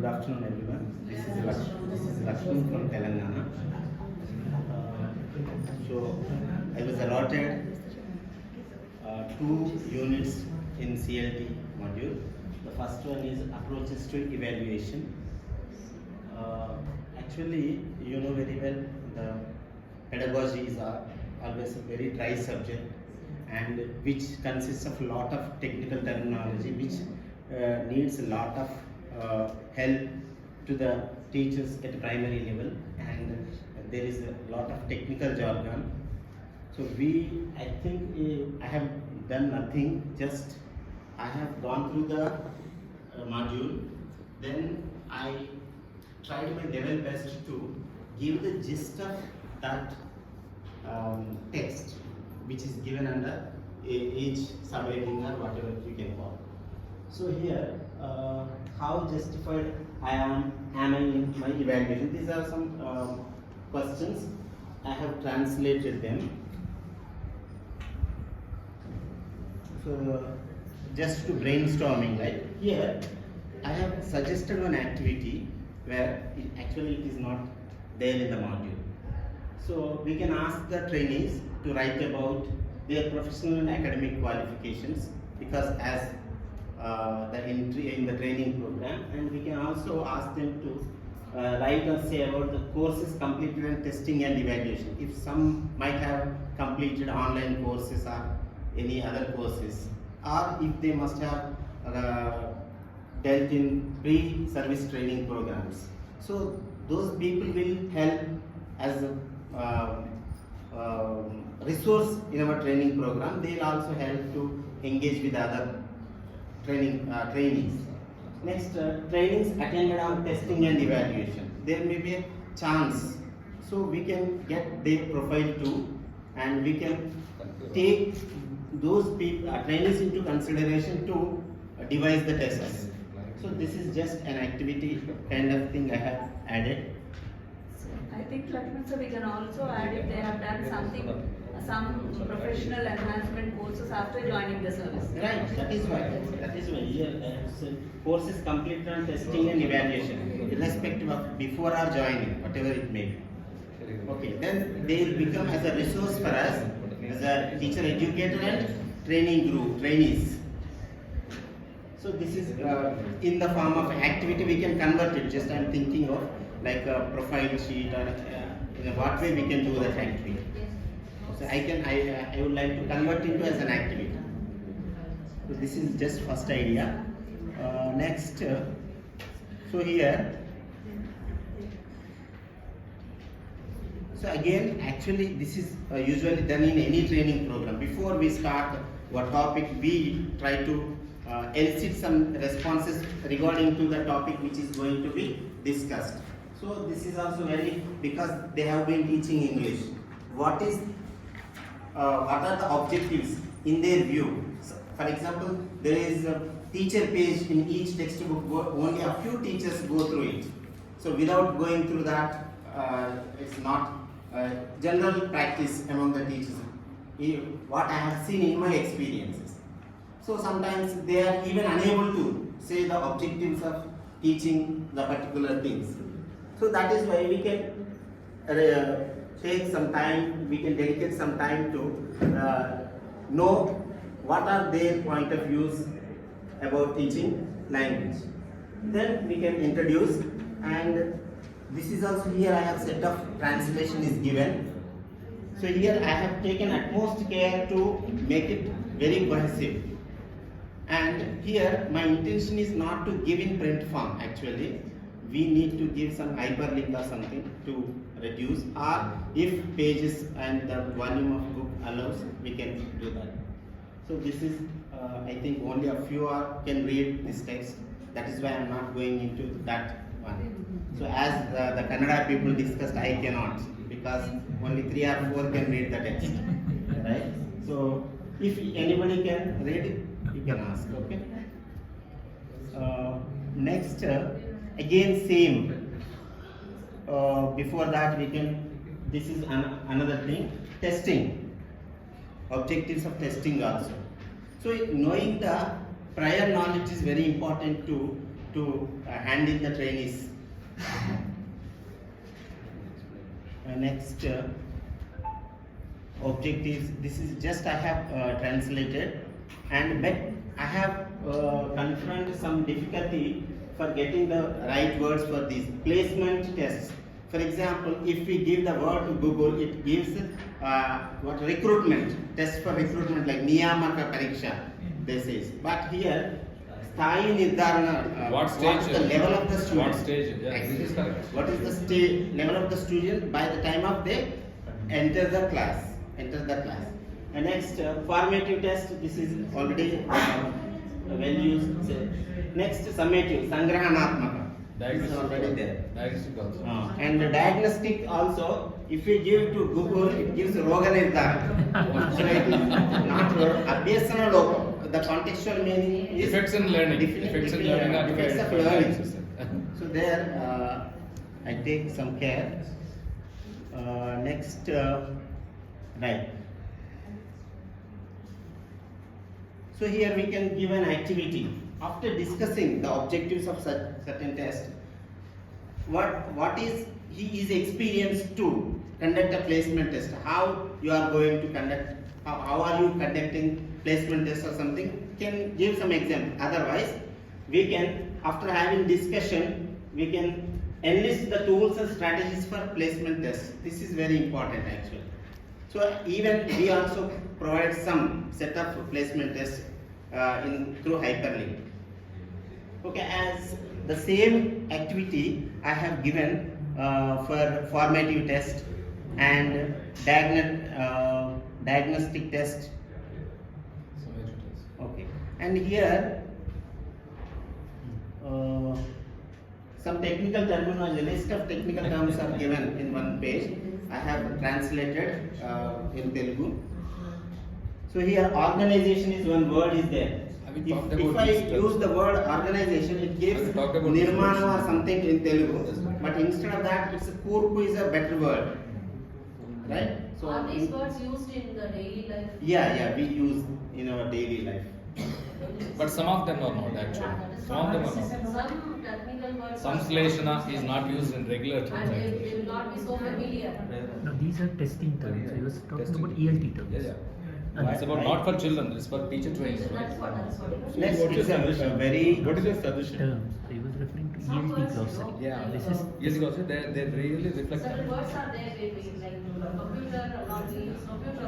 afternoon, everyone. This is Laxman from Telangana. So I was allotted 2 units in CLT module. The first one is approaches to evaluation. Actually, you know very well, the pedagogy is always a very dry subject, and which consists of a lot of technical terminology, which needs a lot of help to the teachers at primary level, and there is a lot of technical jargon. So I think I have done nothing, just I have gone through the module, then I tried my level best to give the gist of that text, which is given under each subheading or whatever you can call. So here, how justified am I in my evaluation? These are some questions. I have translated them. So just to brainstorming, right? Here, I have suggested one activity where it is not there in the module. So we can ask the trainees to write about their professional and academic qualifications, because as the entry in the training program, and we can also ask them to write or say about the courses completed and testing and evaluation. If some might have completed online courses or any other courses, or if they must have dealt in pre-service training programs. So those people will help as a resource in our training program. They will also help to engage with other trainees. Next, trainings attended on testing and evaluation. There may be a chance, so we can get their profile too, and we can take those people, trainees into consideration to devise the tests. So this is just an activity kind of thing I have added. I think, Laxman sir, we can also add if they have done some professional enhancement courses after joining the service. Right, that is why here courses completed on testing and evaluation, irrespective of before or joining, whatever it may be. Okay, then they will become as a resource for us as a teacher educator and training group, trainees. So this is in the form of activity. We can convert it. Just I am thinking of like a profile sheet, or in what way we can do that activity. So I would like to convert it as an activity. So this is just first idea. Next, so here. So again, actually this is usually done in any training program. Before we start what topic, we try to elicit some responses regarding to the topic which is going to be discussed. So this is also very, because they have been teaching English. What are the objectives in their view? So for example, there is a teacher page in each textbook. Only a few teachers go through it. So without going through that, it's not general practice among the teachers. What I have seen in my experiences. So sometimes they are even unable to say the objectives of teaching the particular things. So that is why we can take some time, we can dedicate some time to know what are their point of views about teaching language. Then we can introduce, and this is also here I have set of translation is given. So here I have taken utmost care to make it very cohesive. And here my intention is not to give in print form. Actually, we need to give some hyperlink or something to reduce, or if pages and the volume of book allows, we can do that. So this is, I think only a few can read this text. That is why I am not going into that one. So as the Kannada people discussed, I cannot, because only 3 or 4 can read the text, right? So if anybody can read it, you can ask. Okay. Next, again same. Before that, we can. This is another thing. Testing. Objectives of testing also. So knowing the prior knowledge is very important to to handle the trainees. Next objectives. This is just I have translated, and but I have confronted some difficulty for getting the right words for these placement tests. For example, if we give the word to Google, it gives what recruitment test for recruitment like Niyamaka Pariksha. This is, but here Sthayi Nirdharana. What stage? What's the level of the student? What stage? Yeah, this is correct. What is the stage level of the student by the time of they enter the class? Enter the class. And next formative test. This is already well used. Next summative, Sangrahanatmaka. This is already there. Diagnostic also. And the diagnostic also, if we give to Google, it gives Roga Nirdhara. So it is not Abhyasana Loka. The contextual meaning is Effects in learning. Effects in learning are effects of learning. So there, I take some care. Next, right. So here we can give an activity. After discussing the objectives of such certain test, what is he is experienced to conduct a placement test? How you are going to conduct? How are you conducting placement test or something? Can give some example. Otherwise, we can, after having discussion, we can enlist the tools and strategies for placement tests. This is very important actually. So even we also provide some set of placement tests through hyperlink. Okay, as the same activity I have given for formative test and diagnostic test. Okay, and here some technical terminology, list of technical terms are given in one page. I have translated in Telugu. So here organization is one word is there. If I use the word organization, it gives Nirmana or something in Telugu. But instead of that, it's a Kurku is a better word. Right? So are these words used in the daily life? Yeah, we use in our daily life. But some of them are not actually. Some of them are not. Some technical words. Samsleshana is not used in regular And terms. they will not be so familiar. No, these are testing terms. I was talking about ELT terms. Yeah. It's about not for children, it's for teacher training. That's what. Next What is is a suggestion? very What is your suggestion? Terms. I was referring to ELT glossary. Yeah, This is yes, because they really reflect. Certain words are there, maybe like computer, not computer.